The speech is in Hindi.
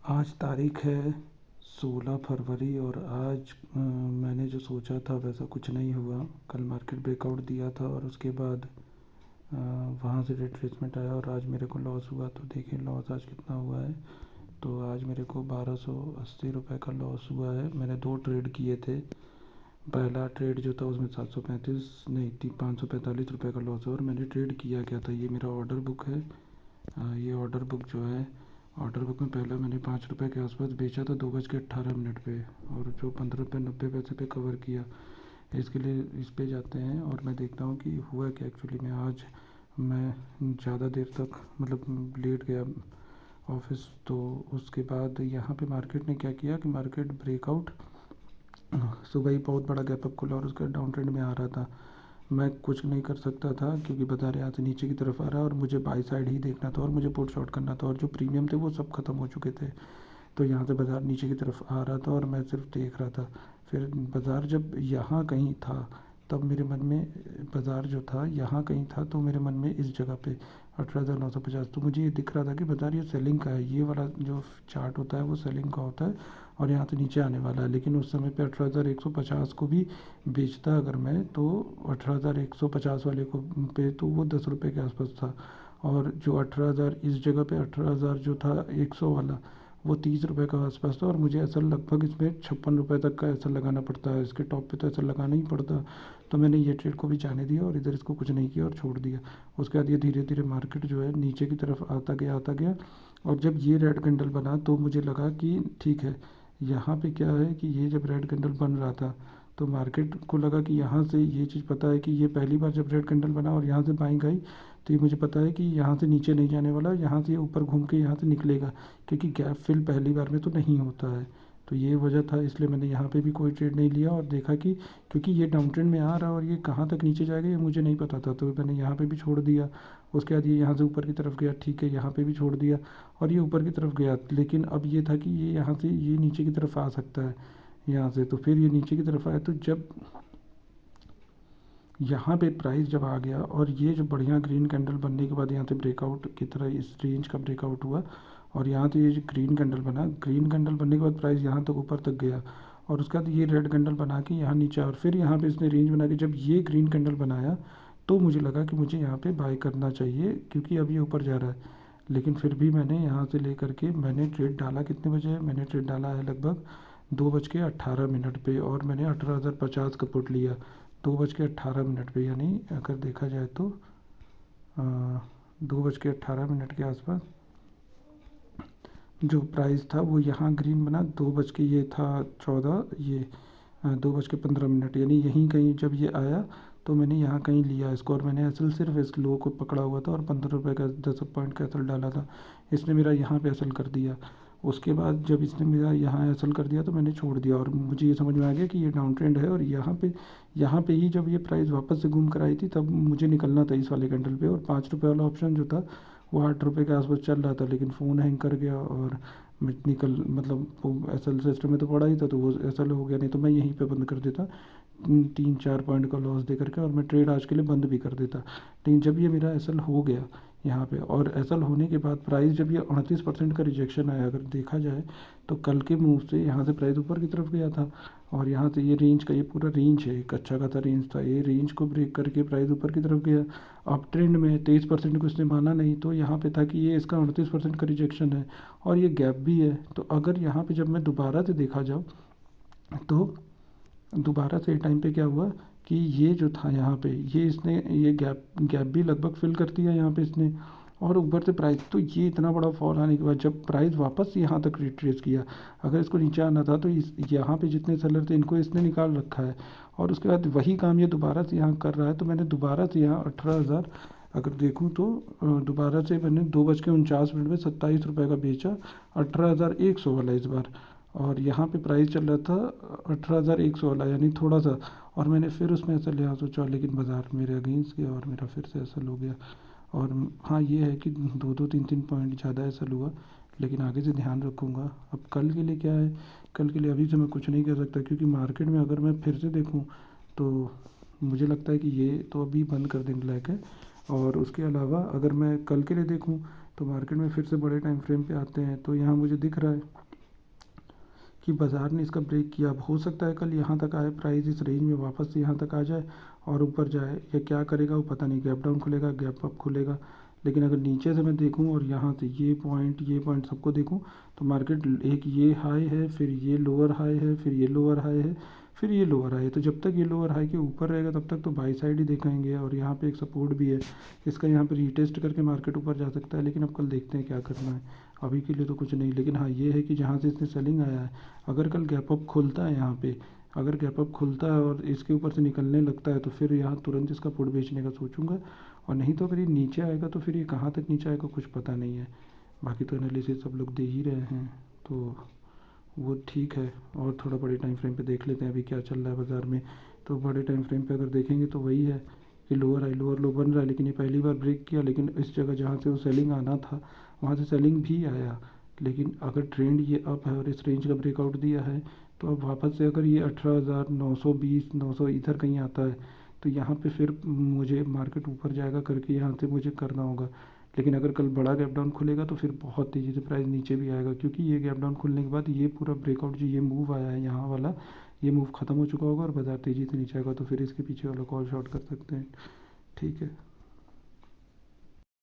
आज तारीख है 16 फरवरी और आज मैंने जो सोचा था वैसा कुछ नहीं हुआ। कल मार्केट ब्रेकआउट दिया था और उसके बाद वहाँ से रिट्रेसमेंट आया और आज मेरे को लॉस हुआ। तो देखिए लॉस आज कितना हुआ है। तो आज मेरे को 1280 रुपये का लॉस हुआ है। मैंने दो ट्रेड किए थे। पहला ट्रेड जो था उसमें 735 नहीं 545 रुपये का लॉस हुआ। और मैंने ट्रेड किया क्या था, ये मेरा ऑर्डर बुक है। ये ऑर्डर बुक जो है, ऑर्डर बुक में पहला मैंने 5 रुपये के आसपास बेचा था 2:18 पे, और जो 15 रुपये 90 पैसे पे कवर किया। इसके लिए इस पे जाते हैं और मैं देखता हूँ कि हुआ क्या एक्चुअली में। आज मैं ज़्यादा देर तक मतलब लेट गया ऑफिस। तो उसके बाद यहाँ पे मार्केट ने क्या किया कि मार्केट ब्रेकआउट सुबह ही बहुत बड़ा गैप अप खुला और उसका डाउन ट्रेंड में आ रहा था। मैं कुछ नहीं कर सकता था क्योंकि बाजार यहाँ से नीचे की तरफ आ रहा है और मुझे बाई साइड ही देखना था और मुझे पुट शॉट करना था, और जो प्रीमियम थे वो सब खत्म हो चुके थे। तो यहाँ से बाजार नीचे की तरफ आ रहा था और मैं सिर्फ देख रहा था। फिर बाजार जब यहाँ कहीं था तब मेरे मन में, बाजार जो था यहाँ कहीं था तो मेरे मन में इस जगह पे 18,950, तो मुझे ये दिख रहा था कि बाजार ये सेलिंग का है। ये वाला जो चार्ट होता है वो सेलिंग का होता है और यहाँ से नीचे आने वाला है। लेकिन उस समय पे 18,150 को भी बेचता अगर मैं, तो 18,150 वाले को पे तो वो 10 रुपये के आसपास था। और जो 18,000 इस जगह पे 18,000 जो था 100 वाला, वो 30 रुपये का आसपास था। और मुझे ऐसा लगभग इसमें 56 रुपये तक का ऐसा लगाना पड़ता है। इसके टॉप पे तो ऐसा लगाना ही पड़ता। तो मैंने ये ट्रेड को भी जाने दिया और इधर इसको कुछ नहीं किया और छोड़ दिया। उसके बाद ये धीरे धीरे मार्केट जो है नीचे की तरफ आता गया। और जब ये रेड कैंडल बना तो मुझे लगा कि ठीक है, यहाँ पे क्या है कि ये जब रेड कैंडल बन रहा था तो मार्केट को लगा कि यहाँ से ये चीज़ पता है कि ये पहली बार जब रेड कैंडल बना और यहाँ से बाइंग आई, तो ये मुझे पता है कि यहाँ से नीचे नहीं जाने वाला, यहाँ से ये ऊपर घूम के यहाँ से निकलेगा। क्योंकि गैप फिल पहली बार में तो नहीं होता है। तो ये वजह था, इसलिए मैंने यहाँ पे भी कोई ट्रेड नहीं लिया और देखा कि क्योंकि ये डाउन ट्रेंड में आ रहा और ये कहाँ तक नीचे जाएगा ये मुझे नहीं पता था, तो मैंने यहाँ पे भी छोड़ दिया। उसके बाद ये यहाँ से ऊपर की तरफ गया, ठीक है, यहाँ पे भी छोड़ दिया और ये ऊपर की तरफ गया। लेकिन अब ये था कि ये यहाँ से ये नीचे की तरफ आ सकता है यहाँ से। तो फिर ये नीचे की तरफ आया, तो जब यहाँ पे प्राइस जब आ गया और ये जो बढ़िया ग्रीन कैंडल बनने के बाद यहाँ से ब्रेकआउट की तरह इस रेंज का ब्रेकआउट हुआ और यहाँ से ये जो ग्रीन कैंडल बना, ग्रीन कैंडल बनने के बाद प्राइस यहाँ तक ऊपर तक गया और उसके बाद ये रेड कैंडल बना के यहाँ नीचे, और फिर यहाँ पे इसने रेंज बना के जब ये ग्रीन कैंडल बनाया तो मुझे लगा कि मुझे यहाँ पे बाय करना चाहिए क्योंकि अब ये ऊपर जा रहा है। लेकिन फिर भी मैंने यहाँ से लेकर के मैंने ट्रेड डाला, कितने बजे मैंने ट्रेड डाला है, लगभग 2:18 पे, और मैंने 18,050 का पुट लिया 2:18 पे। यानी अगर देखा जाए तो 2:18 के आसपास जो प्राइस था वो यहाँ ग्रीन बना 2 बज के ये था 14, ये 2:15, यानी यहीं कहीं जब ये आया तो मैंने यहाँ कहीं लिया इसको। और मैंने असल सिर्फ इस लो को पकड़ा हुआ था और 15 रुपये का 10 पॉइंट का असल डाला था। इसने मेरा यहाँ पे असल कर दिया। उसके बाद जब इसने मेरा यहाँ असल कर दिया तो मैंने छोड़ दिया और मुझे ये समझ में आ गया कि ये डाउन ट्रेंड है। और यहाँ पे ही जब ये प्राइस वापस से घूम कर आई थी तब मुझे निकलना था इस वाले कैंडल पे। और 5 रुपये वाला ऑप्शन जो था वो 8 रुपये के आसपास चल रहा था, लेकिन फ़ोन हैंग कर गया और मैं निकल मतलब वो एसल सिस्टम में तो पड़ा ही था तो वो एसल हो गया। नहीं तो मैं यहीं पे बंद कर देता 3-4 पॉइंट का लॉस दे करके, और मैं ट्रेड आज के लिए बंद भी कर देता। लेकिन जब ये मेरा एसल हो गया यहाँ पे, और एसल होने के बाद प्राइस जब ये 38% का रिजेक्शन आया, अगर देखा जाए तो कल के मूव से यहाँ से प्राइस ऊपर की तरफ गया था और यहाँ से ये रेंज का, ये पूरा रेंज है, एक अच्छा खासा रेंज था, ये रेंज को ब्रेक करके प्राइस ऊपर की तरफ गया। अब ट्रेंड में 23% को इसने माना नहीं, तो यहाँ पे था कि ये इसका 38% का रिजेक्शन है और ये गैप भी है। तो अगर यहाँ पे जब मैं दोबारा से देखा जाऊँ तो दोबारा से टाइम पे क्या हुआ कि ये जो था यहाँ पे ये इसने ये गैप गैप भी लगभग फिल कर दिया यहाँ पे इसने। और ऊपर से प्राइस, तो ये इतना बड़ा फॉल आने के बाद जब प्राइस वापस यहाँ तक रिट्रेस किया, अगर इसको नीचे आना था तो इस यहाँ पे जितने सेलर थे इनको इसने निकाल रखा है। और उसके बाद वही काम ये दोबारा से यहाँ कर रहा है। तो मैंने दोबारा से यहाँ 18,000 अगर देखूँ तो दोबारा से मैंने 2:49 में 27 रुपये का बेचा 18,100 वाला इस बार। और यहाँ पे प्राइस चल रहा था 18,100 वाला, यानी थोड़ा सा। और मैंने फिर उसमें ऐसा लिया सोचा, लेकिन बाज़ार मेरे अगेंस्ट गया और मेरा फिर से ऐसा हो गया। और हाँ, ये है कि 2-3 पॉइंट ज़्यादा ऐसा हुआ, लेकिन आगे से ध्यान रखूँगा। अब कल के लिए क्या है, कल के लिए अभी से मैं कुछ नहीं कर सकता क्योंकि मार्केट में अगर मैं फिर से देखूँ तो मुझे लगता है कि ये तो अभी बंद कर देने लायक है। और उसके अलावा अगर मैं कल के लिए देखूँ तो मार्केट में फिर से बड़े टाइम फ्रेम पे आते हैं, तो यहाँ मुझे दिख रहा है कि बाज़ार ने इसका ब्रेक किया। अब हो सकता है कल यहाँ तक आए, प्राइस इस रेंज में वापस से यहाँ तक आ जाए और ऊपर जाए, या क्या करेगा वो पता नहीं, गैप डाउन खुलेगा, गैप अप खुलेगा। लेकिन अगर नीचे से मैं देखूँ और यहाँ से ये पॉइंट सबको देखूँ, तो मार्केट एक ये हाई है, फिर ये लोअर हाई है, फिर ये लोअर हाई है, फिर ये लोअर हाई है। तो जब तक ये लोअर हाई के ऊपर रहेगा तब तक तो बाई साइड ही दिखाएंगे। और यहाँ पे एक सपोर्ट भी है, इसका यहाँ पे रीटेस्ट करके मार्केट ऊपर जा सकता है, लेकिन अब कल देखते हैं क्या करना है। अभी के लिए तो कुछ नहीं, लेकिन हाँ ये है कि जहाँ से इसने सेलिंग आया है, अगर कल गैप अप खुलता है यहाँ पे, अगर गैप अप खुलता है और इसके ऊपर से निकलने लगता है, तो फिर यहाँ तुरंत इसका पुट बेचने का सोचूंगा। और नहीं तो अगर ये नीचे आएगा तो फिर ये कहाँ तक नीचे आएगा कुछ पता नहीं है। बाकी तो एनालिसिस सब लोग दे ही रहे हैं, तो वो ठीक है। और थोड़ा बड़े टाइम फ्रेम पे देख लेते हैं अभी क्या चल रहा है बाज़ार में। तो बड़े टाइम फ्रेम पे अगर देखेंगे तो वही है कि लोअर हाई लोअर लो बन रहा है, लेकिन ये पहली बार ब्रेक किया, लेकिन इस जगह जहाँ से वो सेलिंग आना था वहाँ से सेलिंग भी आया। लेकिन अगर ट्रेंड ये अप है और इस रेंज का ब्रेकआउट दिया है, तो अब वापस से अगर ये 18,920 900 इधर कहीं आता है, तो यहाँ पे फिर मुझे मार्केट ऊपर जाएगा करके यहाँ से मुझे करना होगा। लेकिन अगर कल बड़ा गैप डाउन खुलेगा तो फिर बहुत तेज़ी से प्राइस नीचे भी आएगा, क्योंकि ये गैप डाउन खुलने के बाद ये पूरा ब्रेकआउट जो ये मूव आया है यहाँ वाला, ये मूव ख़त्म हो चुका होगा और बाज़ार तेज़ी से नीचे आएगा, तो फिर इसके पीछे वाला कॉल शॉर्ट कर सकते हैं। ठीक है।